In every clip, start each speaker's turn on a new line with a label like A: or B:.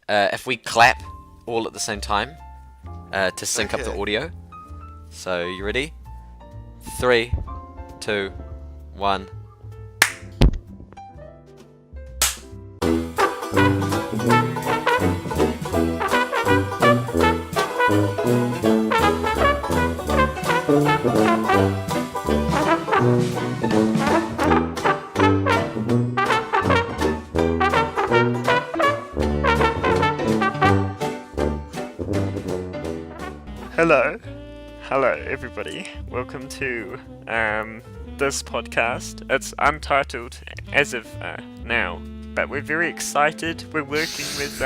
A: if we clap all at the same time to sync up the audio. So, you ready? 3, 2, 1.
B: Hello everybody. Welcome to this podcast. It's untitled as of now, but we're very excited. We're working with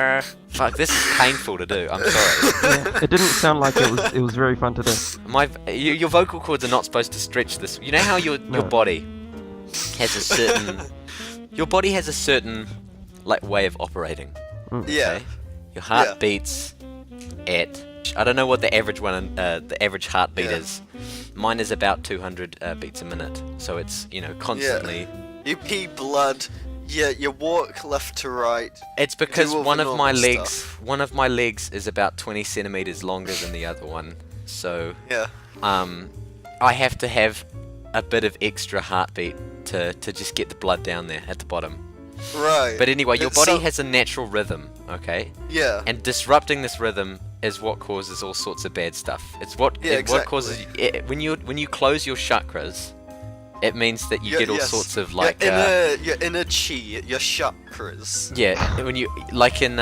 A: Fuck, this is painful to do. I'm sorry.
C: Yeah, it didn't sound like it was very fun to do.
A: Your vocal cords are not supposed to stretch this. You know how your body has a certain like way of operating.
D: Yeah.
A: Okay? Your heart beats at, I don't know what the average the average heartbeat is. Mine is about 200 beats a minute. So it's, constantly.
D: Yeah. You pee blood. Yeah, you walk left to right.
A: It's because one of my legs is about 20 centimeters longer than the other one. So I have to have a bit of extra heartbeat to just get the blood down there at the bottom.
D: Right.
A: But anyway, your body has a natural rhythm, okay?
D: Yeah.
A: And disrupting this rhythm is what causes all sorts of bad stuff. It's what causes when you close your chakras. It means that you get all sorts of like
D: your inner chi, your chakras.
A: Yeah, when you like in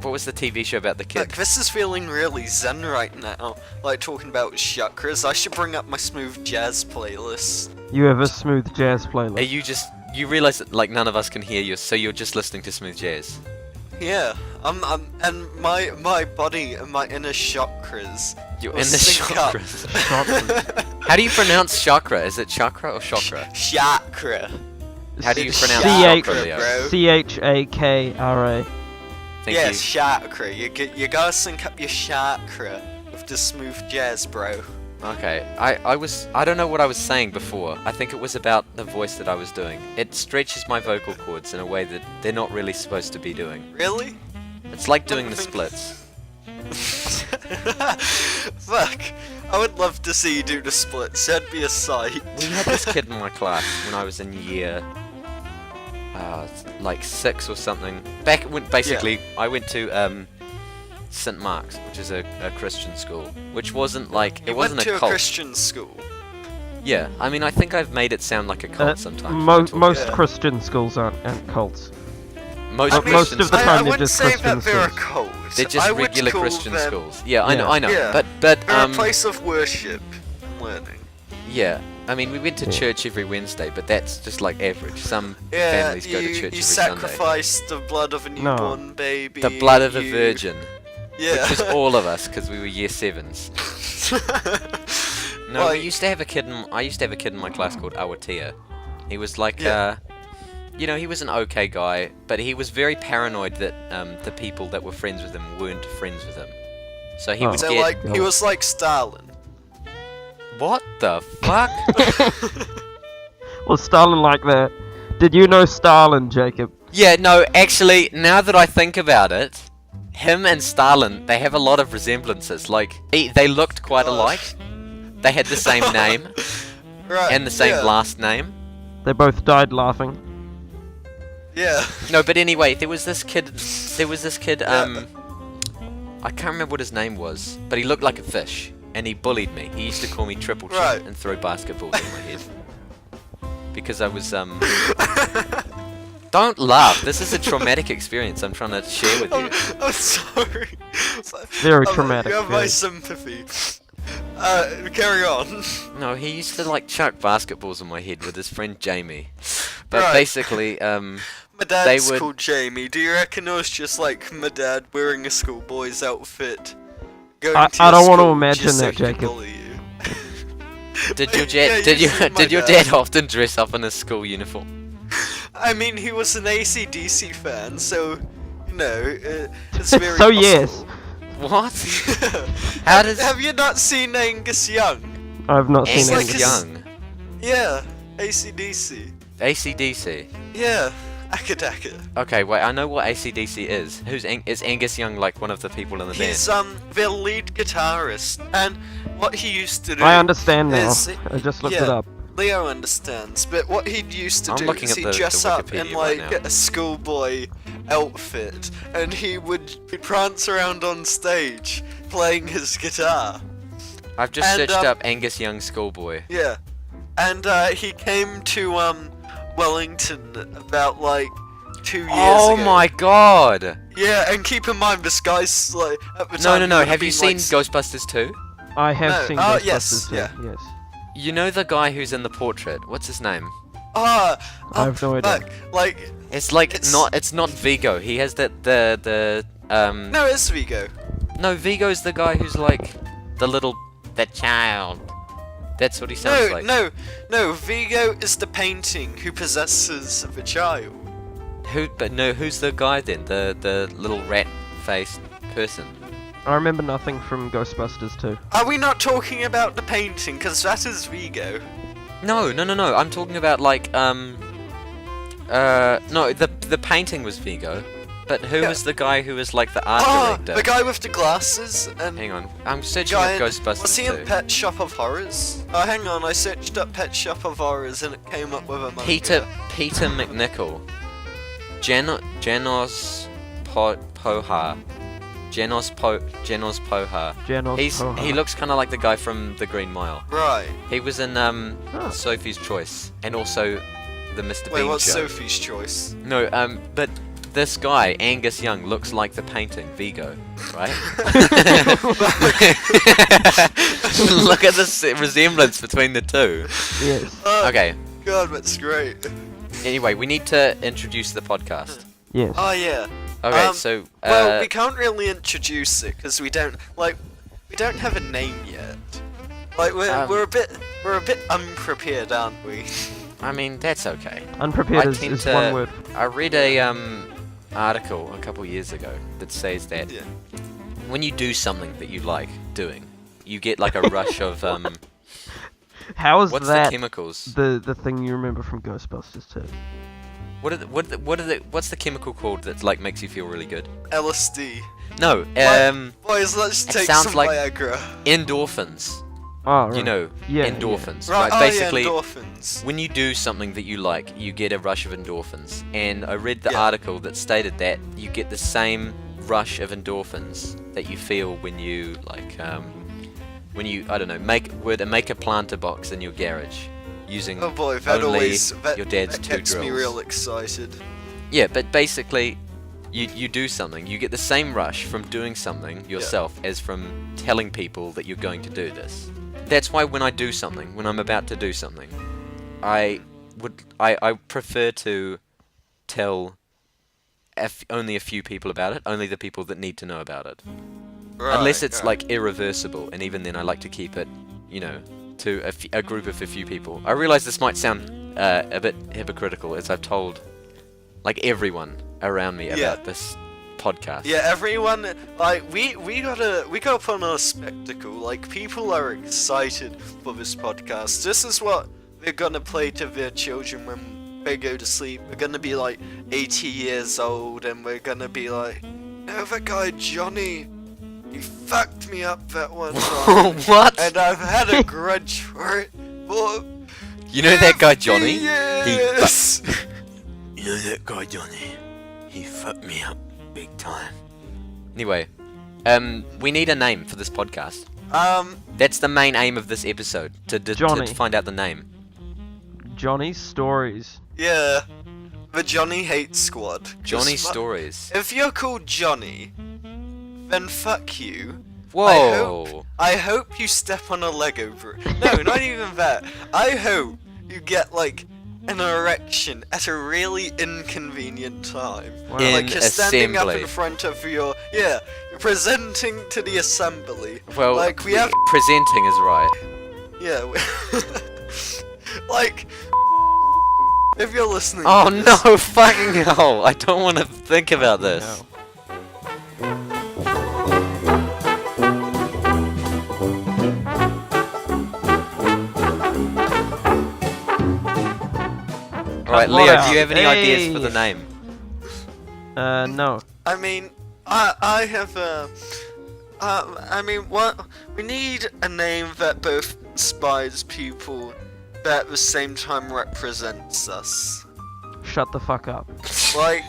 A: what was the TV show about the kid?
D: Look, this is feeling really zen right now. Like talking about chakras. I should bring up my smooth jazz playlist.
C: You have a smooth jazz playlist.
A: You realize that like none of us can hear you, so you're just listening to smooth jazz.
D: Yeah, and my body and my inner chakras.
A: Your inner chakras. How do you pronounce chakra? Is it chakra or chakra?
D: Chakra.
A: How do you pronounce chakra, Leo?
C: Chakra.
D: Yes, chakra. You gotta sync up your chakra with the smooth jazz, bro.
A: Okay, I don't know what I was saying before. I think it was about the voice that I was doing. It stretches my vocal cords in a way that they're not really supposed to be doing.
D: Really?
A: It's like doing the splits.
D: Fuck. I would love to see you do the splits. That'd be a sight.
A: We had this kid in my class when I was in year like 6 or something. I went to St. Mark's, which is a Christian school, which wasn't like it wasn't a cult.
D: You went to a Christian school.
A: Yeah, I mean, I think I've made it sound like a cult sometimes.
C: Most Christian schools aren't cults.
A: Most
C: of the time they're just Christian schools.
D: They're a cult.
A: They're just regular Christian schools. Yeah, I know.
D: Yeah.
A: But
D: they're a place of worship and learning.
A: Yeah. I mean, we went to church every Wednesday, but that's just like average. Some families go to church every Sunday.
D: You sacrificed the blood of a newborn baby.
A: The blood of a virgin.
D: Yeah.
A: Which is all of us, because we were year 7s. No, I used to have a kid in my class called Awatia. He was like, he was an okay guy, but he was very paranoid that the people that were friends with him weren't friends with him. So he would
D: he was like Stalin.
A: What the fuck?
C: Was Stalin like that? Did you know Stalin, Jacob?
A: Yeah, no, actually, now that I think about it, him and Stalin, they have a lot of resemblances. Like, they looked quite alike. They had the same name. And the same last name.
C: They both died laughing.
D: Yeah.
A: No, but anyway, there was this kid, I can't remember what his name was, but he looked like a fish, and he bullied me. He used to call me Triple Chin and throw basketballs at my head. Because I was, Don't laugh, this is a traumatic experience I'm trying to share with you.
D: I'm sorry.
C: Very traumatic.
D: You have my sympathy. Carry on.
A: No, he used to like chuck basketballs on my head with his friend Jamie. But basically,
D: my dad's called Jamie. Do you reckon it was just like my dad wearing a schoolboy's outfit?
C: I don't want to imagine that, Jacob.
A: Did your dad often dress up in a school uniform?
D: I mean, he was an AC/DC fan, so it's very
C: so yes.
A: What? How does?
D: Have you not seen Angus Young?
C: I've not seen
A: Angus Young.
D: Yeah, AC/DC.
A: AC/DC.
D: Yeah, Akadaka.
A: Okay, wait, I know what AC/DC is. Is Angus Young like one of the people in the band?
D: He's their lead guitarist, and what he used to do.
C: I understand now.
D: is-
C: I just looked
D: yeah,
C: it up.
D: Leo understands, but what he used to
A: I'm
D: do
A: looking
D: is
A: at
D: he'd
A: the
D: dress up
A: Wikipedia
D: in
A: right
D: like
A: now.
D: a schoolboy outfit, and he would prance around on stage playing his guitar.
A: I've just
D: and,
A: searched up Angus Young Schoolboy.
D: Yeah, and he came to Wellington about like 2 years
A: Oh
D: ago.
A: my god!
D: Yeah, and keep in mind this guy's like at the time.
A: No.
D: would
A: Have you
D: been,
A: seen
D: like,
A: Ghostbusters 2?
C: I have
D: No.
C: seen
D: Oh,
C: Ghostbusters
D: yes,
C: too.
D: yeah.
C: Yes.
A: You know the guy who's in the portrait? What's his name?
C: I have no idea.
D: Fuck, like
A: It's like
D: It's-
A: it's not Vigo. He has the
D: no, it's Vigo.
A: No, Vigo's the guy who's like the child. That's what he sounds like.
D: No. Vigo is the painting who possesses the child.
A: Who's the guy then? The little rat-faced person.
C: I remember nothing from Ghostbusters 2.
D: Are we not talking about the painting? Because that is Vigo.
A: No. I'm talking about like no, the painting was Vigo, but who
D: Yeah.
A: was the guy who was like the art director?
D: the guy with the glasses and.
A: Hang on, I'm searching
D: Guy
A: up Ghostbusters
D: Was he
A: 2.
D: in Pet Shop of Horrors? Oh, hang on, I searched up Pet Shop of Horrors and it came up with a manga.
A: Peter McNichol, Janos Pohar. Janos Pohar. He looks kind of like the guy from The Green Mile.
D: Right.
A: He was in Sophie's Choice and also the Mr.
D: Wait,
A: Bean
D: what's
A: show.
D: Sophie's Choice?
A: No, but this guy Angus Young looks like the painting Vigo, right? Look at the resemblance between the two.
C: Yes.
D: Oh,
A: Okay.
D: God, that's great.
A: Anyway, we need to introduce the podcast.
C: Yes.
D: Oh, yeah.
A: Okay, so
D: Well, we can't really introduce it because we don't have a name yet. Like we're a bit unprepared, aren't we?
A: I mean that's okay.
C: Unprepared
A: I
C: is
A: tend to-
C: one word.
A: I read a article a couple years ago that says that
D: Yeah.
A: when you do something that you like doing, you get like a rush of
C: How is
A: what's
C: that
A: the chemicals?
C: the thing you remember from Ghostbusters 2?
A: What's the chemical called that like makes you feel really good?
D: LSD.
A: No,
D: Boys, let's
A: it
D: take
A: sounds
D: some
A: like-
D: Viagra.
A: endorphins.
C: Oh, right.
A: You know,
C: Yeah,
A: endorphins.
D: Right,
A: Right,
D: oh
A: basically,
D: yeah, endorphins.
A: when you do something that you like, you get a rush of endorphins. And I read the
D: Yeah.
A: article that stated that you get the same rush of endorphins that you feel when you like when you I don't know make a planter box in your garage using
D: Oh boy, that
A: only
D: always
A: your dad's
D: that
A: two
D: gets me
A: drills.
D: real excited.
A: Yeah, but basically, you do something. You get the same rush from doing something yourself as from telling people that you're going to do this. That's why when I do something, when I'm about to do something, I prefer to tell only a few people about it, only the people that need to know about it.
D: Right,
A: Unless it's
D: right.
A: like irreversible, and even then I like to keep it, to a group of a few people. I realize this might sound a bit hypocritical, as I've told like everyone around me
D: Yeah.
A: about this podcast.
D: Yeah, everyone, like, we gotta put on a spectacle. Like, people are excited for this podcast. This is what we're gonna play to their children when they go to sleep. We're gonna be like 80 years old, and we're gonna be like, no, that guy Johnny, he fucked me up that one time,
A: What?
D: and I've had a grudge for it for
A: You know that guy
D: 50
A: Johnny?
D: years.
A: You know that guy Johnny? He fucked me up big time. Anyway, we need a name for this podcast. That's the main aim of this episode, to
C: Johnny.
A: find out the name.
C: Johnny's Stories.
D: Yeah, the Johnny Hate Squad.
A: Johnny
D: Just fu-
A: Stories.
D: If you're called Johnny, then fuck you.
A: Whoa!
D: I hope you step on a Lego brick. No, not even that. I hope you get like an erection at a really inconvenient time.
C: Wow.
A: In
D: Like you're standing up
A: assembly.
D: in front of you're presenting to the assembly.
A: Well,
D: like we have,
A: presenting is right.
D: yeah, like if you're listening.
A: Oh
D: to this,
A: no, fucking hell! I don't want to think about this.
C: No.
A: Alright, Alright,
C: What
A: Leo,
C: else?
A: do you have any ideas for the
C: Hey.
A: name?
C: No.
D: I mean, I have I mean, what we need a name that both inspires people, but at the same time represents us.
C: Shut the fuck up.
D: Like,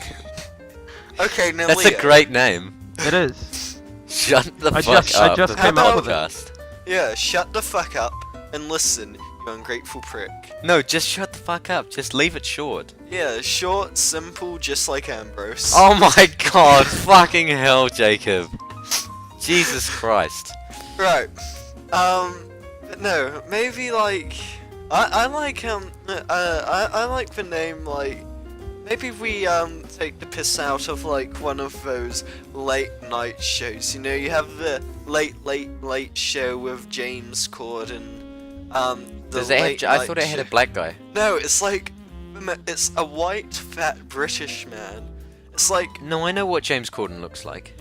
D: okay, now
A: That's
D: Leo.
A: a great name.
C: It is.
A: Shut the
C: I
A: fuck
C: just- I
A: up.
C: just
A: the
D: came up with
C: it.
A: podcast.
D: Yeah, shut the fuck up and listen, you ungrateful prick.
A: No, just shut the fuck up. Just leave it short.
D: Yeah, short, simple, just like Ambrose.
A: Oh my god, fucking hell, Jacob. Jesus Christ.
D: Right. But no, maybe like I like I like the name like maybe we take the piss out of like one of those late night shows. You know, you have the late show with James Corden.
A: Does that have, I thought it had a black guy.
D: No, it's like it's a white fat British man. It's like
A: No, I know what James Corden looks like.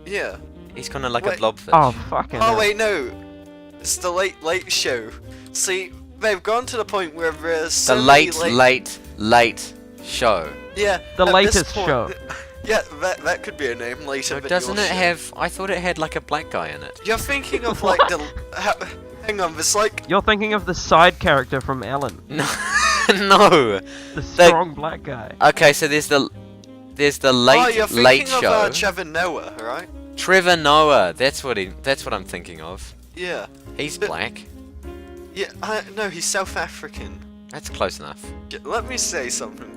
D: yeah.
A: He's kind of like a
D: Wait.
A: blobfish.
C: Oh, fucking
D: Oh
C: hell.
D: wait, no. It's the late show. See, they've gone to the point where there's so
A: The
D: many
A: late show.
D: Yeah.
C: The
D: at this
C: latest
D: point-
C: show.
D: Yeah, that could be a name later.
A: So
D: but
A: doesn't
D: your
A: it
D: show.
A: have... I thought it had like a black guy in it.
D: You're thinking of like the. Hang on, there's like.
C: You're thinking of the side character from Ellen.
A: No. No.
C: The strong black guy.
A: Okay, so there's the late
D: Oh, you're thinking
A: late
D: of
A: show.
D: Trevor Noah, right?
A: Trevor Noah. That's what I'm thinking of.
D: Yeah.
A: He's
D: But-
A: black.
D: Yeah. No, he's South African.
A: That's close enough.
D: Let me say something.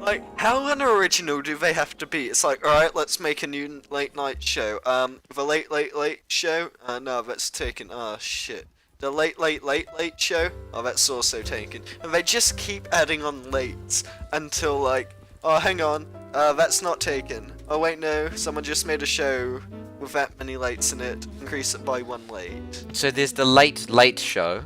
D: Like, how unoriginal do they have to be? It's like, alright, let's make a new late night show. The late show? No, that's taken. Oh, shit. The late show? Oh, that's also taken. And they just keep adding on lates until, like, oh, hang on, that's not taken. Oh, wait, no, someone just made a show with that many lates in it. Increase it by one late.
A: So there's the late show.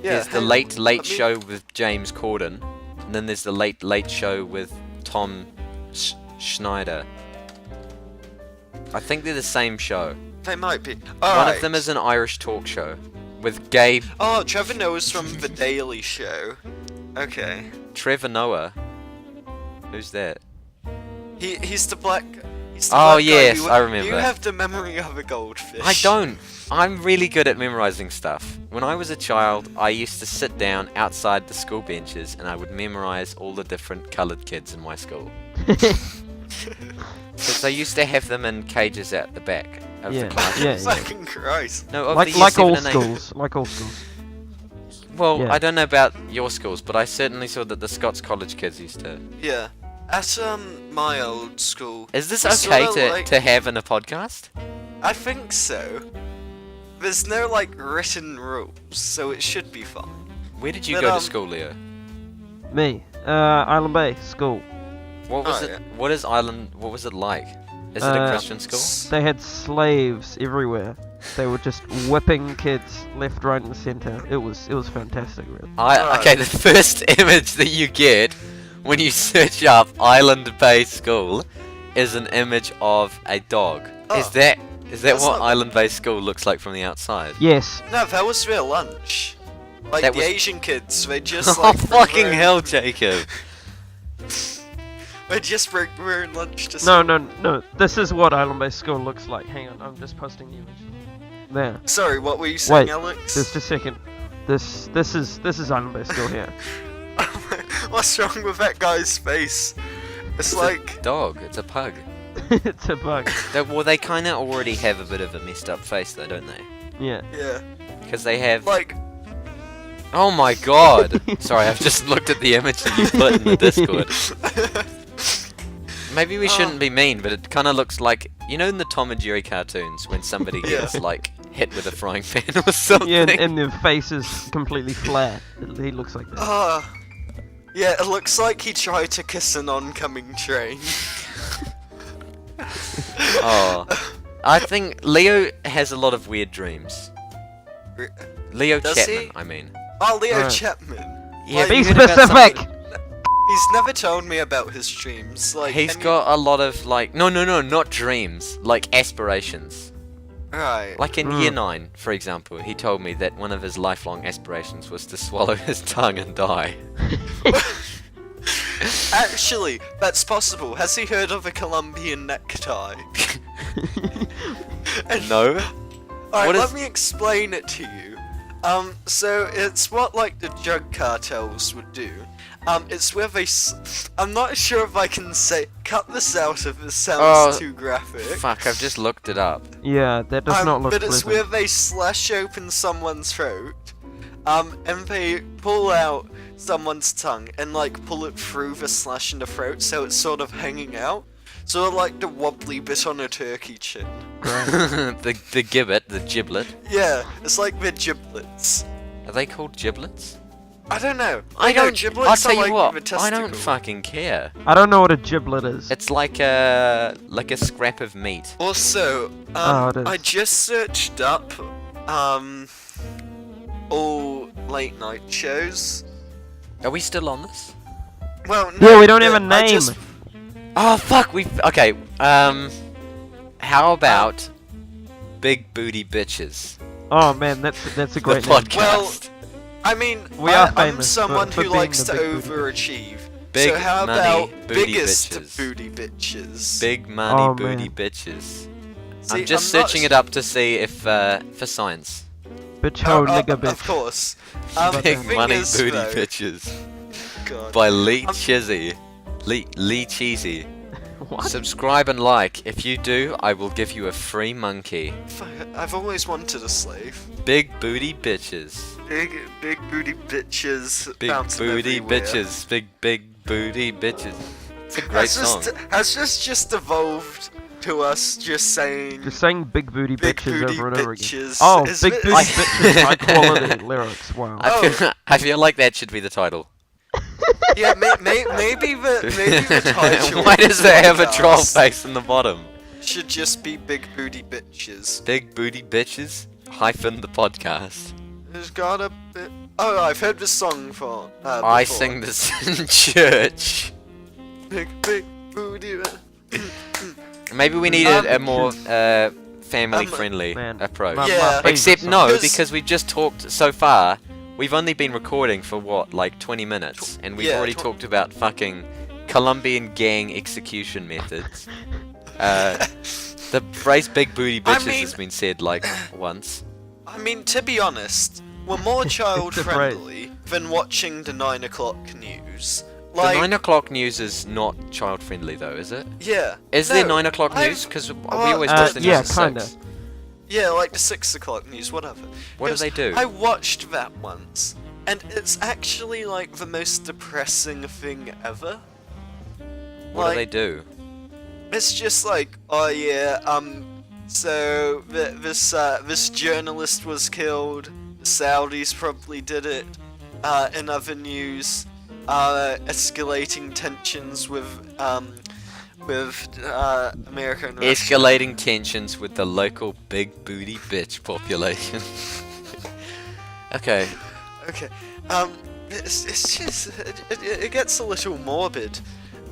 D: Yeah,
A: There's the
D: hang on,
A: late
D: let me-
A: show with James Corden, and then there's the late show with Tom Schneider. I think they're the same show.
D: They might be.
A: One of them is an Irish talk show with Gabe
D: Oh, Trevor Noah's from The Daily Show. Okay.
A: Trevor Noah. Who's that?
D: He's the black. He's the
A: Oh,
D: black guy.
A: yes, I remember.
D: You have the memory of a goldfish.
A: I don't. I'm really good at memorizing stuff. When I was a child, I used to sit down outside the school benches and I would memorize all the different coloured kids in my school. Because they used to have them in cages at the back of
C: Yeah,
A: the class.
C: yeah.
D: Fucking Christ.
A: No, of
C: Like
A: the year
C: all
A: 7 and 8.
C: schools. Like all schools.
A: Well,
C: Yeah.
A: I don't know about your schools, but I certainly saw that the Scots College kids used to.
D: Yeah. At my old school.
A: Is this
D: we
A: okay
D: sorta, like-
A: to have in a podcast?
D: I think so. There's no like written rules, so it should be fine.
A: Where did you
D: But,
A: go to school, Leo?
C: Me. Island Bay School.
A: What was
D: Oh,
A: it?
D: yeah.
A: What is Ireland? What was it like? Is it a Christian school?
C: They had slaves everywhere. They were just whipping kids left, right, and centre. It was fantastic, really.
A: Okay, the first image that you get when you search up Island Bay School is an image of a dog.
D: Oh,
A: Is that
D: that's
A: what
D: not-
A: Island Bay School looks like from the outside?
C: Yes.
D: No, that was their lunch. Like
A: That
D: the
A: was-
D: Asian kids, they just
A: Oh
D: like bring
A: fucking
D: their own-
A: hell, Jacob!
D: They just bring their own lunch to school.
C: No. This is what Island Bay School looks like. Hang on, I'm just posting the image. There.
D: Sorry, what were you saying,
C: Wait,
D: Alex?
C: just a second. This is Island Bay School here.
D: What's wrong with that guy's face? It's like
A: a dog. It's a pug.
C: It's a bug.
A: Well, they kind of already have a bit of a messed up face, though, don't they?
C: Yeah.
D: yeah,
A: Because they have.
D: like
A: Oh my god! Sorry, I've just looked at the image that you put in the Discord. Maybe we shouldn't be mean, but it kind of looks like, you know, in the Tom and Jerry cartoons when somebody
D: Yeah.
A: gets like hit with a frying pan or something.
C: Yeah, and their face is completely flat. He looks like that.
D: yeah, it looks like he tried to kiss an oncoming train.
A: Oh, I think Leo has a lot of weird dreams. Leo
D: Does
A: Chapman,
D: he?
A: I mean.
D: Oh, Leo
C: Right.
D: Chapman.
A: Yeah,
D: Like,
A: have
C: Be
A: you heard about
C: specific!
A: something-
D: He's never told me about his dreams. Like
A: He's
D: can
A: got a lot of like no, not dreams, like aspirations.
D: you... right.
A: Like in year 9, for example, he told me that one of his lifelong aspirations was to swallow his tongue and die.
D: Actually, that's possible. Has he heard of a Colombian necktie?
A: No.
D: Alright, let me explain it to you. So it's what like the drug cartels would do. It's where they. I'm not sure if I can say. Cut this out if it sounds too graphic.
A: Fuck! I've just looked it up.
C: Yeah, that does not look
D: But it's
C: pleasant.
D: where they slash open someone's throat, and they pull out someone's tongue and like pull it through the slash in the throat, so it's sort of hanging out. Sort of like the wobbly bit on a turkey chin.
A: the gibbet, the giblet.
D: Yeah, it's like the giblets.
A: Are they called giblets?
D: I don't know.
A: I
D: know
A: don't.
D: giblets
A: I'll tell
D: are
A: you
D: like
A: what.
D: the
A: I don't
D: testicle.
A: fucking care.
C: I don't know what a giblet is.
A: It's like a scrap of meat.
D: Also,
C: it is.
D: I just searched up all late night shows.
A: Are we still on this?
D: Well, no,
C: Yeah, we don't have a
D: I
C: name.
D: just-
A: Oh fuck! Okay. How about big booty bitches?
C: Oh man, that's a great
A: The
C: name.
A: podcast.
D: Well, I mean,
C: We are
D: I'm
C: famous
D: someone
C: for
D: who
C: being
D: likes
C: the
D: to
C: big booty
D: overachieve.
A: Big
D: so how
A: money
D: about
A: booty
D: biggest
A: bitches.
D: booty bitches?
A: Big money
C: Oh,
A: booty
C: man.
A: bitches.
D: See,
A: I'm just
D: I'm not
A: searching it up to see if for science.
C: Bitch ho nigga
D: Of
C: bitch.
D: course.
A: Big
D: thing
A: money
D: is,
A: booty
D: though-
A: bitches
D: God.
A: by Lee
D: I'm-
A: Chizzy. Lee Cheesy.
C: What?
A: Subscribe and like. If you do, I will give you a free monkey.
D: Fuck, I've always wanted a slave.
A: Big booty bitches.
D: Big booty bitches.
A: Big
D: bouncing
A: booty
D: everywhere.
A: bitches. Big booty bitches. It's a great
D: Has
A: song.
D: Has this just evolved to us just saying
C: Just saying big booty
D: big
C: bitches
D: booty
C: over and over again.
D: bitches?
C: Oh,
D: Is
C: big
D: it-
C: booty bitches, high quality lyrics. Wow.
A: I feel like that should be the title.
D: Yeah, maybe the title.
A: Why does it have a
D: podcast
A: troll face in the bottom?
D: Should just be big booty bitches.
A: Big booty bitches hyphen the podcast.
D: There's got a bit. Oh, I've heard this song for.
A: I
D: before.
A: sing this in church.
D: Big booty.
A: Maybe we needed a more family-friendly
C: Man,
A: approach.
C: my
D: Yeah.
C: favourite
A: Except
C: song.
A: no,
D: Because-
A: because we've just talked so far. We've only been recording for what, like 20 minutes, and we've
D: Yeah,
A: already talked about fucking Colombian gang execution methods. The phrase "big booty bitches"
D: mean-
A: has been said like once.
D: I mean, to be honest, we're more child
C: It's a phrase.
D: friendly than watching the 9 o'clock news.
A: The
D: Like,
A: 9 o'clock news is not child friendly though, is it?
D: yeah.
A: Is
D: No,
A: there 9 o'clock
D: I've-
A: news? Because we
D: well,
A: always watch the news
C: yeah,
A: at
C: kinda.
A: 6.
D: Yeah, like the 6 o'clock news, whatever.
A: What do
D: Because
A: they do?
D: I watched that once, and it's actually like the most depressing thing ever.
A: What do
D: like,
A: they do?
D: It's just like, oh yeah, so this journalist was killed. The Saudis probably did it. In other news, escalating tensions with America and Russia.
A: Escalating tensions with the local big booty bitch population. Okay.
D: Okay. It's just it gets a little morbid,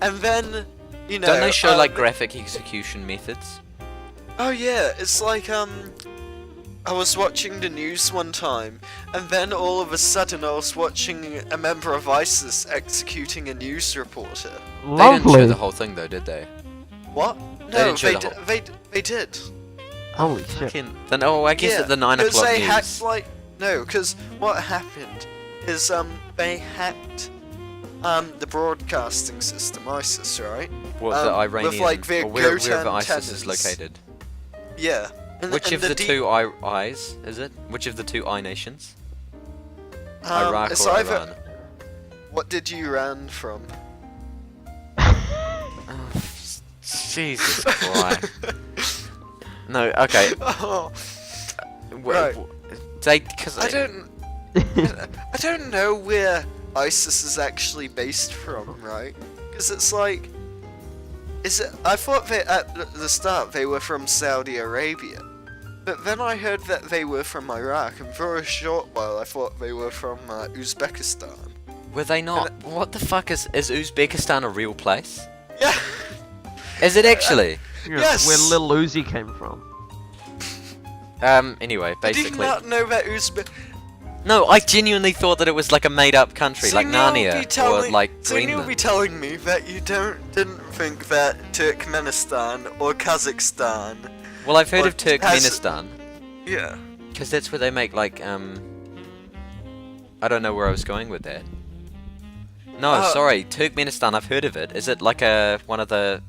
D: and then you know.
A: Don't they show like graphic execution methods?
D: Oh yeah, it's like I was watching the news one time, and then all of a sudden I was watching a member of ISIS executing a news reporter.
A: They didn't show
C: Lovely.
A: the whole thing though, did they?
D: What?
A: They
D: No,
A: didn't show
D: they
A: the
D: did. They did.
C: Holy shit.
A: Fucking. Then I guess
D: Yeah,
A: at the 9
D: 'cause
A: o'clock
D: they
A: news.
D: hacked like no, because what happened is they hacked the broadcasting system, ISIS, right?
A: What the
D: with,
A: Iranian
D: like, their
A: or wherever
D: goat
A: ISIS is
D: antennas.
A: located?
D: Yeah. And,
A: Which
D: and
A: of the
D: deep-
A: two eyes is it? Which of the two eye nations? Iraq
D: it's
A: or
D: either-
A: Iran?
D: What did you run from?
A: Oh, Jesus Christ. No, okay.
D: Oh,
A: w-
D: Right.
A: Because
D: I don't know where ISIS is actually based from, right? Because it's like, is it? I thought at the start they were from Saudi Arabia, but then I heard that they were from Iraq, and for a short while I thought they were from Uzbekistan.
A: were they not? What the fuck is Uzbekistan a real place?
D: Yeah.
A: Is it actually?
C: Yeah,
D: Yes!
C: Where Lil Uzi came from.
A: Anyway,
D: Did you
A: basically.
D: not know that
A: No, I genuinely thought that it was like a made-up country,
D: So
A: like
D: now
A: Narnia, or like
D: so you'll
A: Greenland.
D: be telling me that you didn't think that Turkmenistan or Kazakhstan...
A: Well, I've heard
D: or
A: of Turkmenistan,
D: Yeah.
A: because that's where they make like I don't know where I was going with that. No, sorry, Turkmenistan. I've heard of it. Is it like one of the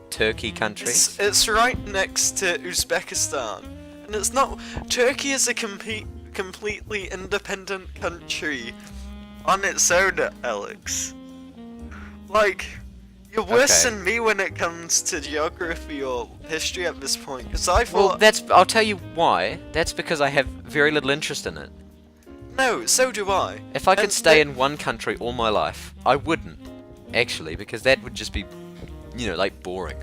A: Turkey countries?
D: It's right next to Uzbekistan, and it's not. Turkey is a completely independent country on its own, Alex. Like, you're worse
A: Okay.
D: than me when it comes to geography or history at this point. Because I thought,
A: Well, I'll tell you why. That's because I have very little interest in it.
D: no, so do I.
A: If I could
D: And
A: stay in one country all my life, I wouldn't, actually, because that would just be, like boring.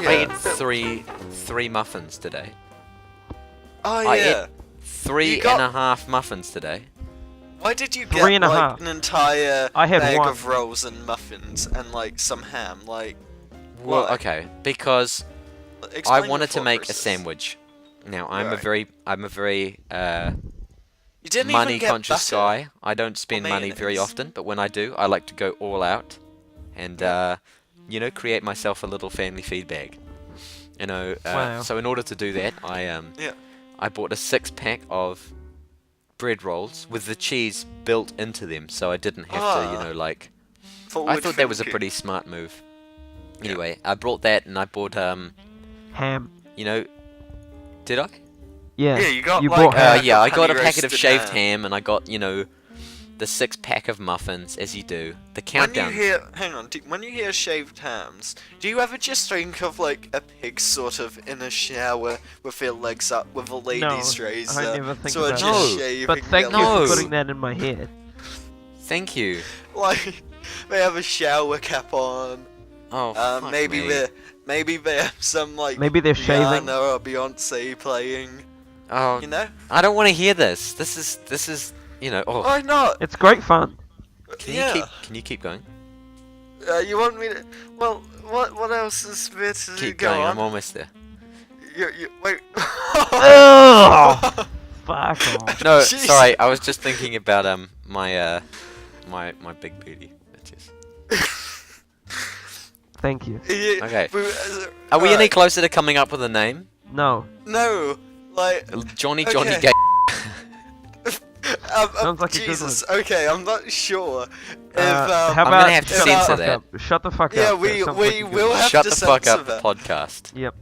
A: I ate three muffins today.
D: Oh
A: I
D: yeah.
A: ate three
D: You got-
A: and a half muffins today.
D: Why did you
C: Three
D: get
C: and a
D: like
C: half.
D: an entire
C: I had
D: bag
C: one.
D: of rolls and muffins and like some ham? Like,
A: Well,
D: why?
A: okay, because
D: Explain
A: I
D: the
A: wanted to
D: thought
A: make a
D: process.
A: sandwich. Now I'm
D: Right.
A: a very
D: You didn't even
A: money
D: get
A: conscious
D: butter.
A: guy. I don't spend money very
D: mayonnaise.
A: often, but when I do, I like to go all out and create myself a little family feed bag.
C: Wow.
A: So in order to do that, I bought a 6-pack of bread rolls with the cheese built into them, so I didn't have to, I
D: Forward
A: thought that was a
D: thinking.
A: pretty smart move. Anyway, I brought that and I bought
C: Ham.
A: did I?
C: Yeah.
D: Yeah, you got,
C: you
D: like,
C: bought ham.
A: Yeah, I got a
D: honey
A: packet of
D: roasted
A: shaved
D: ham.
A: ham and I got, the 6-pack of muffins, as you do. The
D: When
A: countdown.
D: you hear shaved hams, do you ever just think of like a pig sort of in a shower with their legs up with a lady's razor?
C: I never think
D: sort of
C: about
D: just
A: that.
D: shaving
C: But thank
D: their
C: you
A: No.
C: for
D: legs.
C: putting that in my head.
A: Thank you.
D: Like they have a shower cap on.
A: Oh, fuck
D: Maybe
A: me.
D: they have some like
C: Maybe they're shaving.
D: Rihanna or Beyonce playing.
A: Oh,
D: You know?
A: I don't want to hear this. This is, oh.
D: Why not?
C: It's great fun.
A: Can you keep going?
D: You want me to? Well, what else is there to
A: Keep
D: go
A: going.
D: on?
A: I'm almost there.
D: Wait.
C: Ugh! Fuck off.
A: No,
D: Jeez.
A: sorry. I was just thinking about my big booty.
C: Thank you.
D: Yeah,
A: Okay.
D: but,
A: Are we any
D: alright.
A: closer to coming up with a name?
C: No.
D: No, like.
A: Johnny
D: Okay.
A: Gay.
C: Sounds like a good
D: Jesus. Okay, I'm not sure. If
C: How
A: I'm
C: about
A: gonna have to
C: shut the
A: censor
C: fuck
A: that.
C: up? Shut the fuck
D: Yeah,
C: up.
D: we-
C: That sounds
D: we
C: like a good
D: will
C: one.
D: have
A: Shut
D: to
A: the fuck
D: censor
A: up,
D: that.
A: podcast.
C: Yep.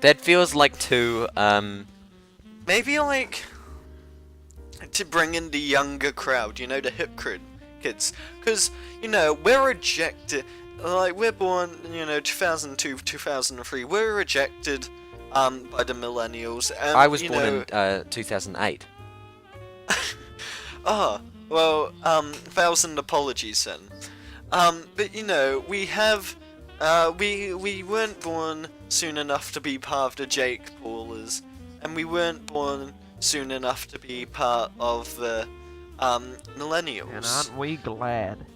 A: That feels like too
D: maybe like to bring in the younger crowd, the hip kids, because we're rejected. Like we're born, 2002, 2003. We're rejected, by the millennials. And,
A: I was born in 2008.
D: Oh, well, 1,000 apologies then. But we have, we weren't born soon enough to be part of the Jake Paulers, and we weren't born soon enough to be part of the, millennials.
C: And aren't we glad?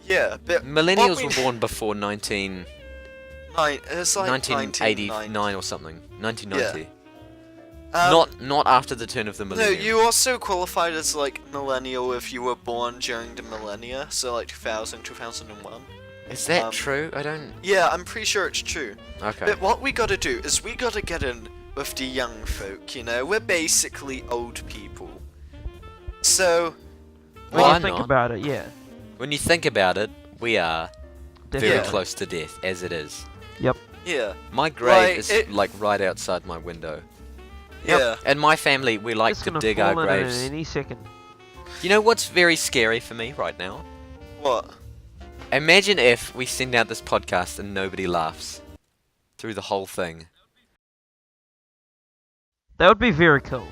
D: Yeah, but
A: Millennials
D: what we-
A: were born before 1989
D: It's like 1989
A: or something. 1990.
D: Yeah.
A: Not after the turn of the
D: No,
A: millennium.
D: you also qualified as like millennial if you were born during the millennia, so like 2000, 2001.
A: Is that true? I don't.
D: Yeah, I'm pretty sure it's true.
A: Okay.
D: But what we gotta do is we gotta get in with the young folk, We're basically old people. So,
C: When
A: Why
C: you think
A: not?
C: about it, yeah.
A: When you think about it, we are very
C: Definitely.
A: close to death, as it is.
C: Yep.
D: yeah.
A: My grave
D: Like,
A: is like right outside my window.
D: Yeah.
A: And my family, we like
C: It's
A: to
C: gonna
A: dig our
C: fall in
A: graves.
C: any second.
A: You know what's very scary for me right now?
D: What?
A: Imagine if we send out this podcast and nobody laughs through the whole thing.
C: That would be very cool.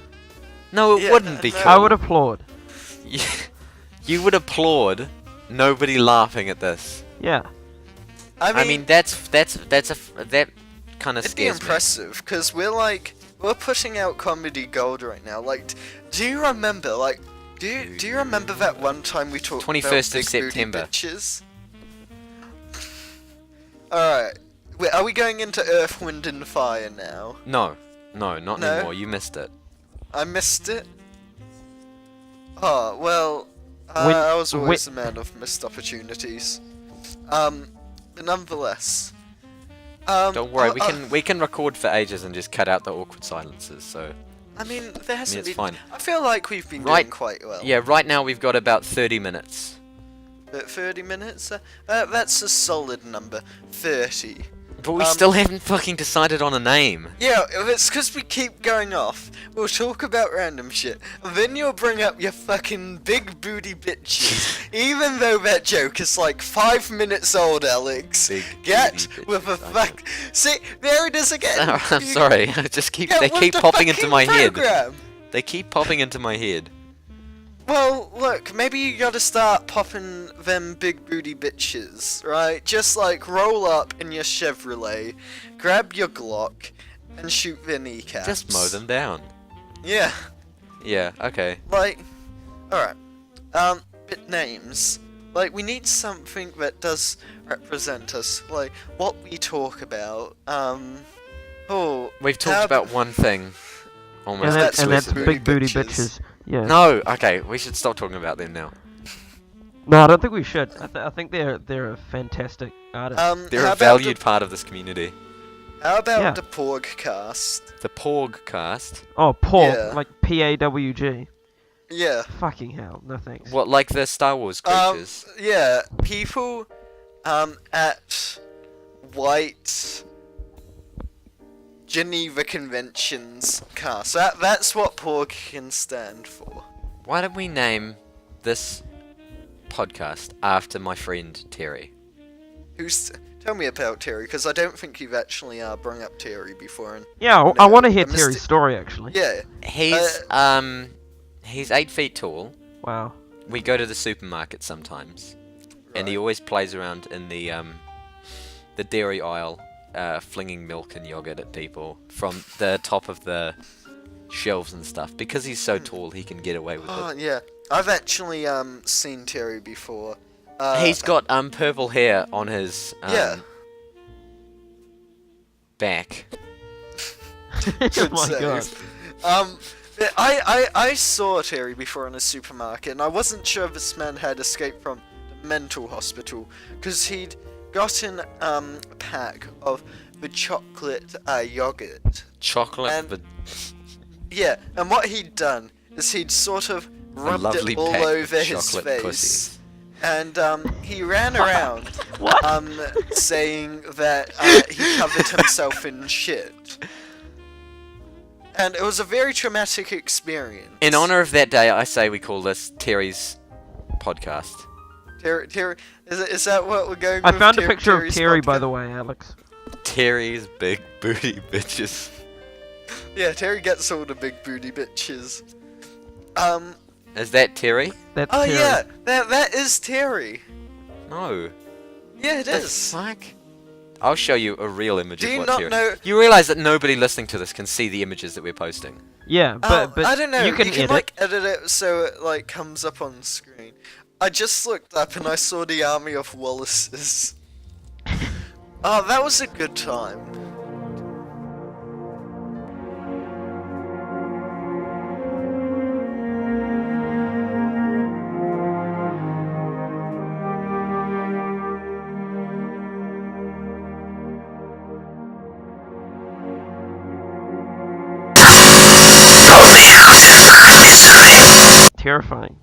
A: No, it
D: Yeah,
A: wouldn't be
D: no.
A: cool.
C: I would applaud.
A: You would applaud nobody laughing at this.
C: Yeah.
A: I mean, that kind of
D: it'd be
A: scares me.
D: impressive because we're putting out comedy gold right now. Like, do you remember Do you remember that one time we talked
A: 21st
D: about
A: of
D: big
A: September.
D: booty bitches? Alright. Wait, are we going into Earth, Wind and Fire now?
A: No, not
D: No?
A: anymore. You missed it.
D: I missed it? Oh, well,
C: When-
D: I was always a man of missed opportunities. But nonetheless.
A: Don't worry, we can record for ages and just cut out the awkward silences. So
D: I mean, there hasn't
A: it's
D: been...
A: fine.
D: I feel like we've been
A: Right.
D: doing quite well.
A: Yeah, right now we've got about 30 minutes.
D: 30 minutes? That's a solid number. 30.
A: But we still haven't fucking decided on a name.
D: Yeah, it's because we keep going off. We'll talk about random shit, and then you'll bring up your fucking big booty bitches. Even though that joke is like 5 minutes old, Alex.
A: Big
D: Get
A: booty
D: with a
A: bitches,
D: fuck. See, there it is again.
A: I'm sorry, I just
D: Get
A: they
D: with
A: keep
D: the
A: popping into
D: fucking
A: my head.
D: program.
A: They keep popping into my head.
D: Well, look, maybe you gotta start popping them big booty bitches, right? Just like roll up in your Chevrolet, grab your Glock, and shoot their kneecaps.
A: Just mow them down.
D: Yeah,
A: Yeah, okay.
D: like, alright. Bit names. Like, we need something that does represent us, like, what we talk about.
A: We've talked about one thing. Almost
C: And that's
A: exclusively.
C: big booty bitches. Yeah.
A: No, okay, we should stop talking about them now.
C: No, I don't think we should. I think they're a fantastic artist.
A: They're
D: how
A: a
D: about
A: valued part of this community.
D: How about
C: Yeah.
D: the Porgcast?
A: The Porg cast.
C: Oh, Porg,
D: Yeah.
C: like PAWG.
D: Yeah.
C: Fucking hell, no thanks.
A: What, like the Star Wars creatures?
D: Yeah, people, at white Geneva Conventions cast. That's what Porg can stand for.
A: Why don't we name this podcast after my friend Terry?
D: Tell me about Terry, because I don't think you've actually brung up Terry before. And
C: Yeah,
D: no,
C: I want to hear
D: I missed
C: Terry's
D: it.
C: story actually.
D: yeah,
A: He's 8 feet tall.
C: Wow.
A: We go to the supermarket sometimes, and he
D: right.
A: always plays around in the dairy aisle, flinging milk and yogurt at people from the top of the shelves and stuff. Because he's so tall, he can get away with
D: Oh
A: it.
D: yeah, I've actually seen Terry before.
A: He's got purple hair on his
D: Yeah.
A: back.
C: Oh
D: Good
C: my
D: save.
C: god.
D: I saw Terry before in a supermarket, and I wasn't sure if this man had escaped from the mental hospital, because he'd gotten a pack of the chocolate yogurt.
A: Chocolate,
D: And-
A: but
D: Yeah, and what he'd done is he'd sort of
A: a
D: rubbed
A: lovely
D: it all
A: pack of
D: over his
A: chocolate
D: face.
A: pussies.
D: And he ran around
C: What?
D: saying that he covered himself in shit. And it was a very traumatic experience.
A: In honor of that day, I say we call this Terry's podcast.
D: Terry, is that what we're going
C: I
D: with?
C: found a picture of
D: Terry's
C: Terry, by
D: podcast?
C: the way, Alex.
A: Terry's big booty bitches.
D: Yeah, Terry gets all the big booty bitches.
A: Is that Terry?
C: That's
D: Oh
C: Terry.
D: yeah, that is Terry.
A: No.
D: Yeah, it
A: The
D: is.
A: fuck? I'll show you a real image
D: Do
A: of
D: you
A: what
D: not
A: Terry.
D: know-
A: You realize that nobody listening to this can see the images that we're posting.
C: Yeah, but
D: I don't know.
C: you can edit.
D: like edit it so it like comes up on screen. I just looked up and I saw the army of Wallaces. Oh, that was a good time.
C: Terrifying.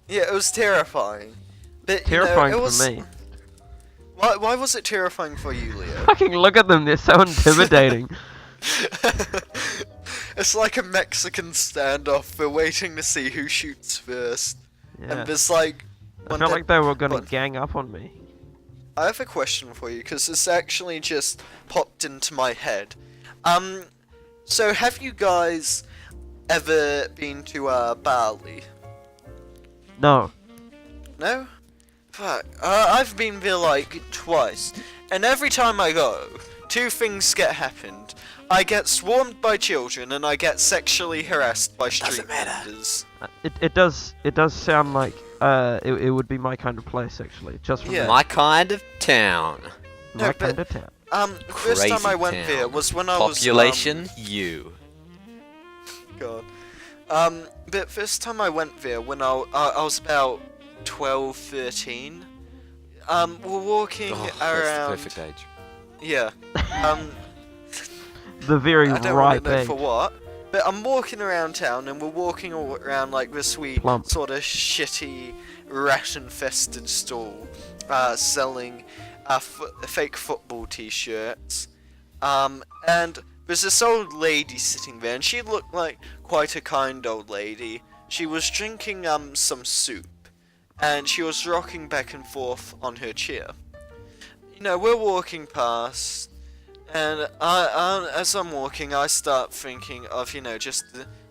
D: Yeah, it was terrifying. But,
C: Terrifying
D: you know, it
C: for
D: was...
C: me.
D: Why was it terrifying for you, Leo?
C: Fucking look at them, they're so intimidating.
D: It's like a Mexican standoff. We're waiting to see who shoots first.
C: Yeah.
D: And there's like...
C: I
D: one
C: felt
D: that-
C: like they were gonna
D: one-
C: gang up on me.
D: I have a question for you, because this actually just popped into my head. So have you guys ever been to Baddeley?
C: No.
D: No? Fuck. I've been there like twice, and every time I go, two things get happened. I get swarmed by children and I get sexually harassed by street vendors.
C: It does sound like it would be my kind of place actually, just from
A: My kind of town.
C: my
D: No,
C: kind of town.
D: The first time I went there was when I was
A: Population you.
D: God. But first time I went there when I was about 12, 13. We're walking
A: That's
D: around.
A: the perfect age.
D: Yeah.
C: The very
D: I don't
C: right
D: really know
C: age.
D: for what. But I'm walking around town and we're walking all around like this wee
C: Plump.
D: sort of shitty rat-infested stall selling fake football t-shirts. And there's this old lady sitting there and she looked like quite a kind old lady. She was drinking some soup and she was rocking back and forth on her chair. You know, we're walking past. And as I'm walking, I start thinking of, you know, just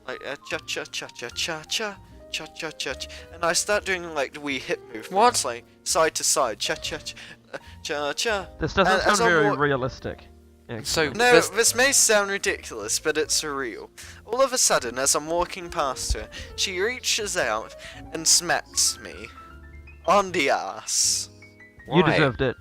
D: like cha cha cha cha cha cha cha cha cha, and I start doing like the wee hip movements, like side to side, cha cha cha cha.
C: This doesn't
D: And
C: sound
D: as I'm
C: very realistic.
A: So
D: No, this may sound ridiculous, but it's real. All of a sudden, as I'm walking past her, she reaches out and smacks me on the ass.
C: You
A: Why?
C: deserved it.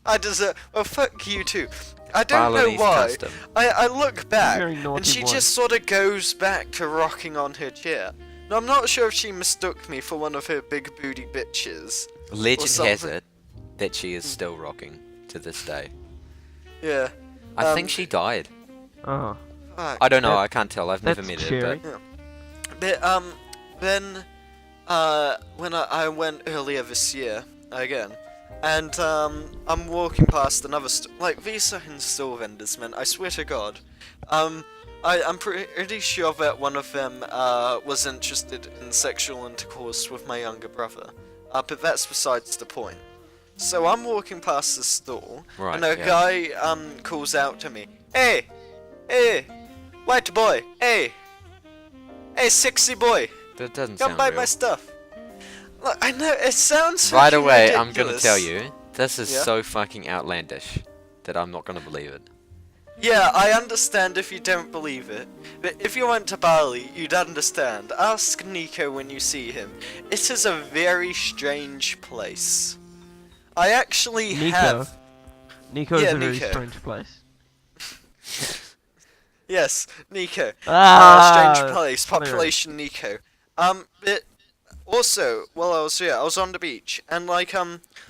D: I deserve. Well, fuck you too. I don't
A: Balinese
D: know why.
A: custom.
D: I look back
C: Very naughty
D: and she
C: boy.
D: just sort of goes back to rocking on her chair. Now, I'm not sure if she mistook me for one of her big booty bitches.
A: Legend has
D: something.
A: it that she is still rocking to this day.
D: Yeah.
A: I think she died.
C: Oh.
D: Fuck.
A: I don't know.
C: That-
A: I can't tell. I've never
C: that's
A: met
C: scary.
A: her.
D: But then when I went earlier this year again, and I'm walking past another like these fucking store vendors, man. I swear to God. I'm pretty sure that one of them was interested in sexual intercourse with my younger brother. But that's besides the point. So I'm walking past the store,
A: Right,
D: and a
A: yeah.
D: guy calls out to me, "Hey, white boy, hey, sexy boy,
A: That doesn't
D: come
A: sound
D: buy
A: real.
D: my stuff." Look, I know it sounds
A: Right
D: fucking
A: away,
D: ridiculous.
A: I'm gonna tell you, this is
D: Yeah?
A: so fucking outlandish that I'm not gonna believe it.
D: Yeah, I understand if you don't believe it, but if you went to Bali, you'd understand. Ask Nico when you see him. It is a very strange place. I actually
C: Nico.
D: have.
C: Nico
D: Yeah,
C: is a very
D: Nico.
C: strange place.
D: Yes, Nico.
C: Ah,
D: Strange place,
C: funny, right.
D: population Nico. But also, while I was here, I was on the beach, and like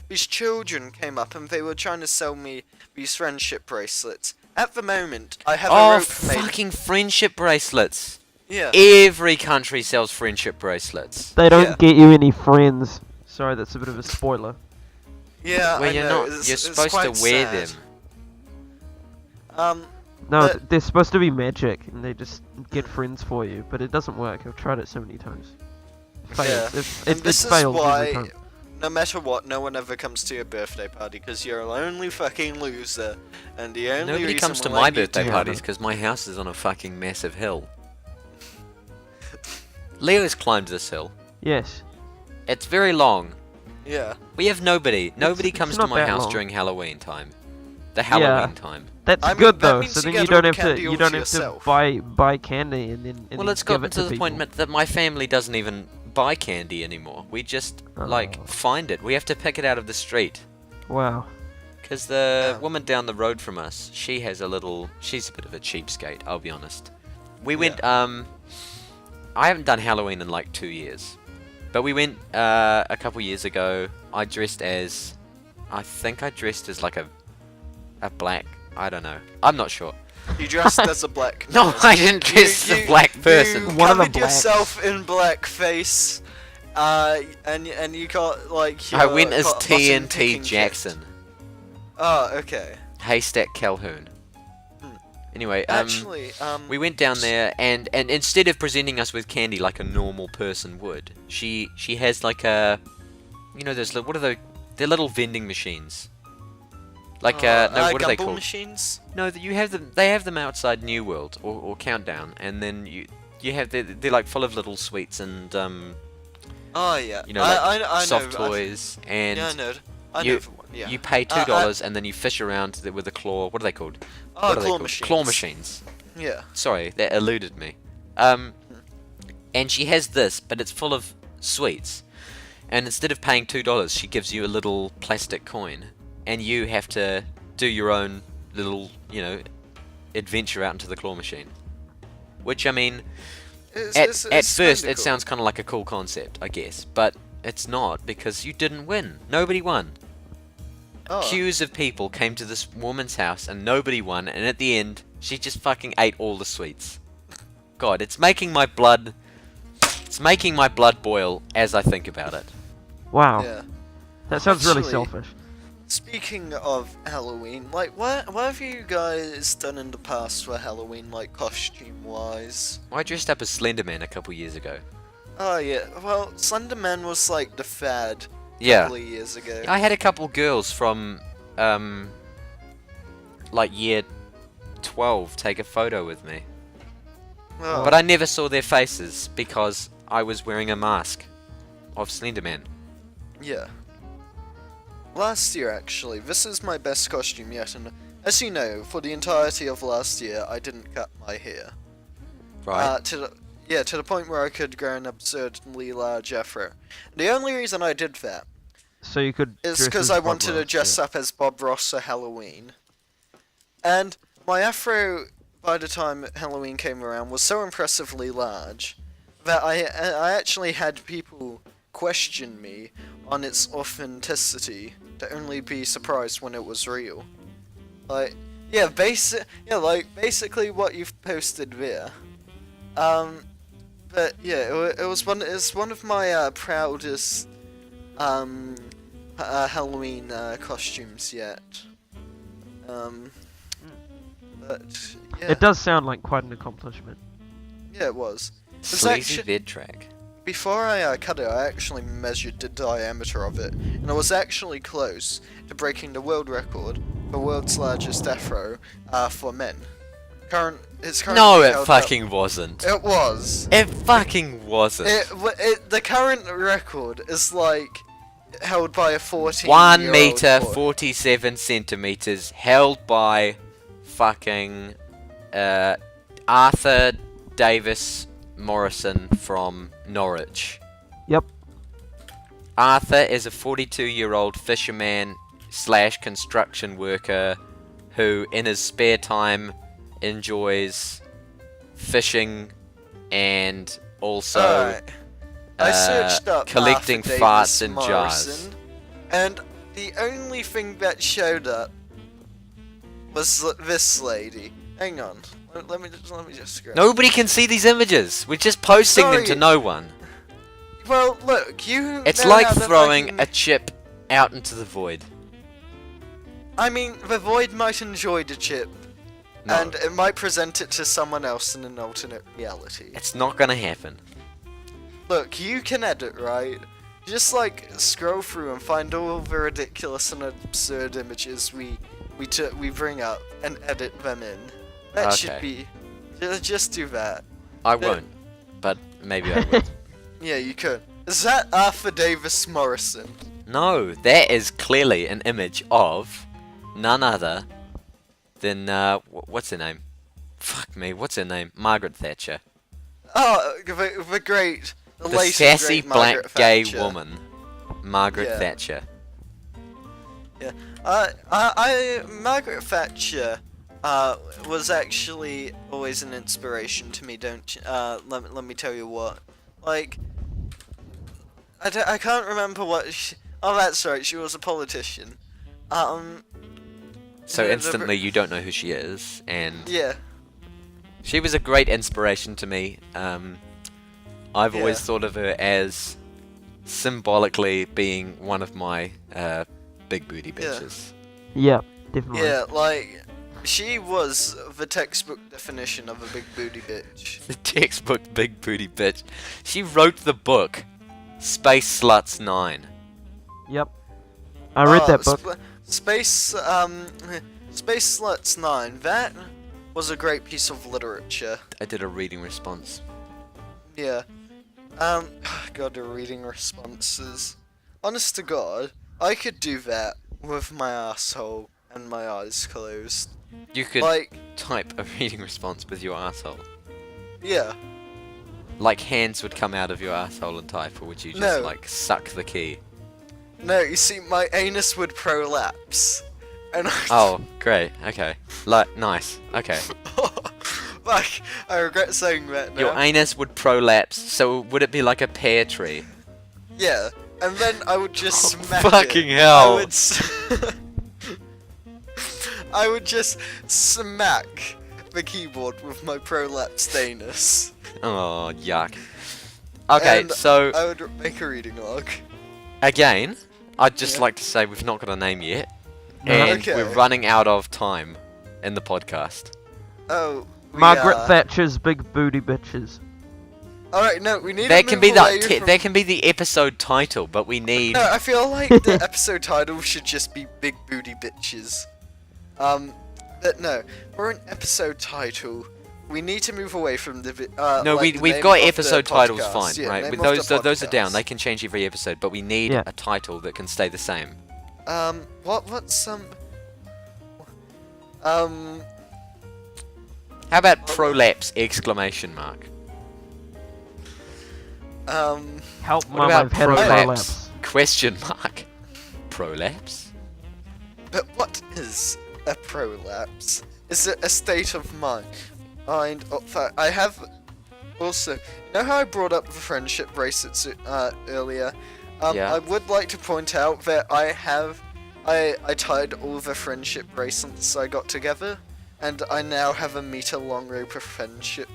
D: these children came up and they were trying to sell me these friendship bracelets. At the moment, I have a
A: Oh,
D: rope made.
A: fucking friendship bracelets!
D: Yeah.
A: Every country sells friendship bracelets.
C: They don't
D: Yeah.
C: get you any friends. Sorry, that's a bit of a spoiler.
D: Yeah,
A: Well,
D: I
A: you're
D: know.
A: not.
D: It's,
A: You're
D: it's
A: supposed to
D: quite
A: wear
D: sad.
A: them.
C: No,
D: But-
C: they're supposed to be magic, and they just get friends for you, but it doesn't work. I've tried it so many times. It fails.
D: Yeah.
C: It
D: And this is
C: fails every
D: why,
C: time.
D: no matter what, no one ever comes to your birthday party because you're a lonely fucking loser, and the only
A: Nobody
D: reason
A: comes to
D: we'll
A: my
D: let you
A: birthday
D: do-
A: parties because my house is on a fucking massive hill. Leo's climbed this hill.
C: Yes.
A: It's very long.
D: Yeah.
A: We have nobody. Nobody
C: it's
A: comes to
C: not
A: my
C: that
A: house
C: long.
A: during Halloween time. The Halloween time.
C: That's
D: I mean,
C: good
D: that
C: though.
D: means
C: So
D: you
C: then you
D: get all
C: don't
D: the
C: have to
D: candy
C: you
D: all
C: don't
D: to
C: have to
D: yourself.
C: buy candy and then
A: Well,
C: then
A: it's
C: give
A: gotten
C: it
A: to the
C: people.
A: point that my family doesn't even buy candy anymore. We just like
C: Oh.
A: find it. We have to pick it out of the street.
C: Wow.
A: Because the
D: Yeah.
A: woman down the road from us, she's a bit of a cheapskate, I'll be honest. We went, I haven't done Halloween in like 2 years. But we went, a couple years ago, I think I dressed as like a black, I don't know. I'm not sure.
D: You dressed as a black.
A: No,
D: man.
A: I didn't dress as a black person.
D: You
C: One of the
D: covered yourself in blackface, and you got like.
A: I
D: your
A: went as
D: button
A: TNT
D: picking
A: Jackson.
D: kit. Oh, okay.
A: Haystack Calhoun. Anyway,
D: Actually,
A: we went down there, and instead of presenting us with candy like a normal person would, she has like a, you know, those what are they? They're little vending machines. Like no, what are they
D: gumball
A: called?
D: machines.
A: No, you have them. They have them outside New World or Countdown, and then you have they're like full of little sweets and
D: Oh yeah.
A: you know, like
D: I
A: soft
D: know.
A: toys and
D: Yeah, I know. I
A: you-
D: know the ones. Yeah.
A: You pay $2 and then you fish around with a claw. What are they called?
D: Oh,
A: What are they
D: claw
A: called?
D: machines.
A: Claw machines.
D: Yeah.
A: Sorry, that eluded me. And she has this, but it's full of sweets. And instead of paying $2, she gives you a little plastic coin, and you have to do your own little, adventure out into the claw machine. Which, I mean, at first it sounds kind of like a cool concept, I guess, but it's not, because you didn't win. Nobody won.
D: Oh.
A: Queues of people came to this woman's house, and nobody won, and at the end, she just fucking ate all the sweets. God, it's making my blood boil as I think about it.
C: Wow.
D: Yeah.
C: That sounds really
D: Actually,
C: selfish.
D: Speaking of Halloween, like, what have you guys done in the past for Halloween, like, costume-wise?
A: I dressed up as Slender Man a couple years ago.
D: Oh, yeah. Well, Slender Man was, like, the fad a
A: Yeah.
D: couple of years ago.
A: I had a couple girls from, like, year 12 take a photo with me.
D: Oh.
A: But I never saw their faces because I was wearing a mask of Slender Man.
D: Yeah. Last year, actually, this is my best costume yet, and as you know, for the entirety of last year, I didn't cut my hair.
A: Right.
D: To the point where I could grow an absurdly large afro. The only reason I did that
C: So you could.
D: is because I wanted to dress up as Bob Ross for Halloween. And my afro, by the time Halloween came around, was so impressively large that I actually had people question me on its authenticity to only be surprised when it was real. Basically what you've posted there. But yeah, it's one of my proudest Halloween costumes yet. But yeah.
C: It does sound like quite an accomplishment.
D: Yeah, it was.
A: Sleazy vid track.
D: Before I cut it, I actually measured the diameter of it, and I was actually close to breaking the world record for world's largest afro for men. It's currently
A: No, it
D: held
A: fucking
D: up.
A: wasn't.
D: It was.
A: It fucking wasn't.
D: The current record is like held by a 14.
A: 1 meter
D: boy.
A: 47 centimeters, held by fucking Arthur Davis Morrison from Norwich.
C: Yep.
A: Arthur is a 42-year-old fisherman / construction worker who, in his spare time, enjoys fishing and also
D: Alright. I searched up
A: collecting
D: Arthur
A: farts
D: Davis
A: in jars.
D: Morrison, and the only thing that showed up was this lady. Hang on. Let me just scroll.
A: Nobody can see these images. We're just posting them to
D: Sorry.
A: no one.
D: Well, look, you.
A: It's
D: know
A: like
D: how the
A: throwing
D: fucking-
A: a chip out into the void.
D: I mean, the void might enjoy the chip,
A: No,
D: and it might present it to someone else in an alternate reality.
A: it's not gonna happen.
D: Look, you can edit, right? Just like scroll through and find all the ridiculous and absurd images we bring up and edit them in. That should
A: Okay.
D: be. Just do that.
A: I won't, but maybe I will.
D: Yeah, you could. Is that Arthur Davis Morrison?
A: No, that is clearly an image of none other than what's her name? Fuck me, what's her name? Margaret Thatcher.
D: Oh, the great,
A: The
D: late
A: sassy
D: great Margaret
A: black gay
D: Thatcher.
A: woman, Margaret
D: Yeah.
A: Thatcher.
D: Yeah. Margaret Thatcher was actually always an inspiration to me. Let me tell you what. Like, I can't remember what. Oh, that's right. She was a politician.
A: So
D: Yeah,
A: instantly you don't know who she is, and
D: Yeah.
A: she was a great inspiration to me. I've always
D: Yeah.
A: thought of her as symbolically being one of my big booty bitches.
C: Yeah, definitely.
D: Yeah, like she was the textbook definition of a big booty bitch.
A: The textbook big booty bitch. She wrote the book Space Sluts 9.
C: Yep. I read
D: Oh,
C: that book.
D: Space Sluts 9. That was a great piece of literature.
A: I did a reading response.
D: Yeah. God, the reading responses. Honest to God, I could do that with my asshole and my eyes closed.
A: You could
D: Like,
A: type a reading response with your asshole.
D: yeah.
A: Like hands would come out of your asshole and type, or would you just
D: No.
A: like suck the key?
D: No, you see, my anus would prolapse. And
A: Oh, great. Okay. Like, nice. Okay.
D: Like, I regret saying that now.
A: Your anus would prolapse, so would it be like a pear tree?
D: Yeah, and then I would just smack
A: Fucking
D: it.
A: hell.
D: I would just smack the keyboard with my prolapsed anus.
A: Oh, yuck. Okay,
D: And
A: so
D: I would make a reading log.
A: again, I'd just
D: Yeah.
A: like to say we've not got a name yet,
C: No.
A: and
D: Okay.
A: we're running out of time in the podcast.
D: Oh, we
C: Margaret
D: are.
C: Thatcher's big booty bitches.
D: Alright, no, we need
A: That
D: to
A: can
D: move
A: be
D: away
A: the
D: from...
A: that can be the episode title, but we need.
D: No, I feel like the episode title should just be Big Booty Bitches. But no, for an episode title, we need to move away from the
A: No,
D: like the
A: we've
D: name
A: got
D: of the
A: episode titles
D: podcast.
A: fine,
D: Yeah,
A: right?
D: name
A: With
D: of the
A: those are down.
D: podcast.
A: They can change every episode, but we need
C: Yeah.
A: a title that can stay the same.
D: What's
A: How about prolapse exclamation mark?
C: Help,
A: What
C: mum,
A: about
C: I've had a
A: prolapse?
C: prolapse.
A: Question mark. Prolapse?
D: But what is a prolapse? Is it a state of mind? I have also. You know how I brought up the friendship bracelets earlier?
A: Yeah.
D: I would like to point out that I tied all the friendship bracelets I got together, and I now have a meter-long rope of friendship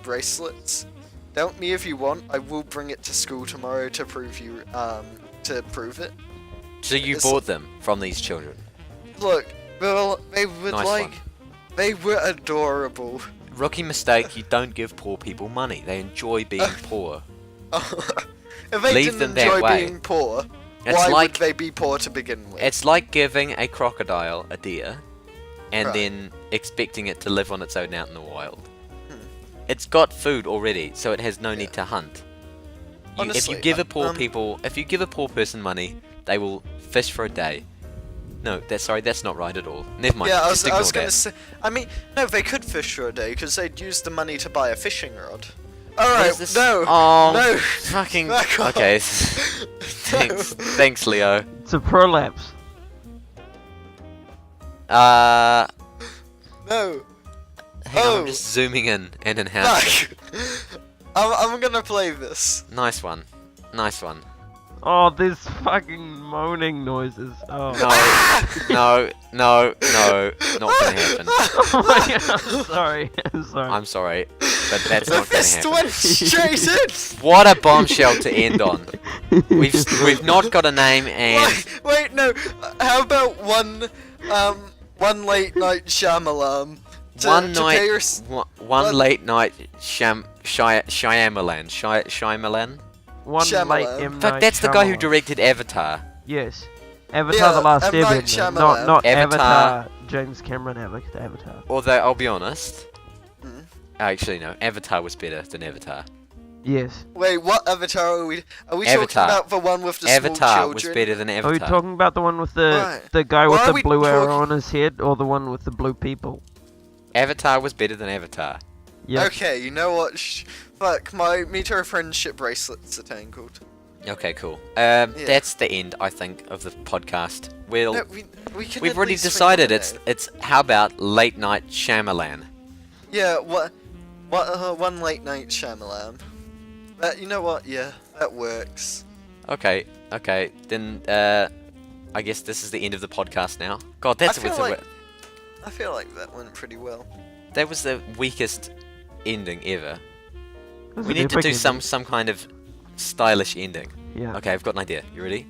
D: bracelets. Doubt me if you want. I will bring it to school tomorrow to prove it.
A: So you
D: It's-
A: bought them from these children?
D: Look, well, they would
A: Nice
D: like.
A: one.
D: They were adorable.
A: Rookie mistake, you don't give poor people money. They enjoy being poor.
D: If they
A: Leave them
D: didn't
A: that
D: enjoy
A: way.
D: being poor,
A: It's
D: why
A: like-
D: would they be poor to begin with?
A: It's like giving a crocodile a deer and
D: Right.
A: then expecting it to live on its own out in the wild.
D: Hmm.
A: It's got food already, so it has no need
D: Yeah.
A: to hunt. If
D: Honestly,
A: you give a poor person money, they will fish for a day. No, that's not right at all. Never mind.
D: Yeah, I
A: just
D: was
A: ignore
D: gonna
A: that.
D: say. I mean, no, they could fish for a day because they'd use the money to buy a fishing rod.
A: What
D: Alright,
A: is this?
D: no,
A: Oh,
D: no.
A: fucking.
D: Back off.
A: Okay. Thanks, Leo.
C: It's a prolapse.
D: No.
A: Hang on,
D: Oh.
A: I'm just zooming in and enhancing.
D: Fuck. I'm gonna play this.
A: Nice one. Nice one.
C: Oh, there's fucking moaning noises. Oh.
A: No, not gonna happen.
C: Oh my god, I'm sorry. I'm sorry.
A: I'm sorry, but that's
D: The
A: not gonna
D: fist
A: happen.
D: went straight in.
A: What a bombshell to end on. We've not got a name, and
D: Wait, no. How about one late night Shyamalan?
A: one late night Shyamalan.
C: One
D: Shyamalan.
C: late M.
A: Fuck,
C: Night
A: that's the guy who
C: Shyamalan.
A: directed Avatar.
C: Yes. Avatar:
D: Yeah,
C: The Last
D: M. Night
C: Airbender.
D: Shyamalan.
C: Not
A: Avatar.
C: Avatar. James Cameron Avatar.
A: Although I'll be honest,
D: Hmm?
A: actually no, Avatar was better than Avatar.
C: Yes.
D: Wait, what Avatar are we? Are we
A: Avatar.
D: talking about the one with the small
A: Avatar was
D: children?
A: better than
C: Are we
A: Avatar.
C: talking about the one with the
D: Right.
C: guy
D: Why
C: with
D: are
C: the
D: we
C: blue arrow
D: talking-
C: on his head, or the one with the blue people?
A: Avatar was better than Avatar.
C: Yeah.
D: Okay, you know what? Fuck, my meter of friendship bracelets are tangled.
A: Okay, cool. That's the end, I think, of the podcast.
D: No, we can
A: We've
D: at
A: already
D: least think
A: decided
D: of a name.
A: it's how about late night Shyamalan?
D: Yeah, one late night Shyamalan. You know what? Yeah, that works.
A: Okay, then I guess this is the end of the podcast now. God,
D: I feel like that went pretty well.
A: that was the weakest ending ever.
C: That's
A: We
C: an
A: need to
C: epic
A: do
C: ending.
A: some kind of stylish ending.
C: Yeah.
A: Okay, I've got an idea. You ready?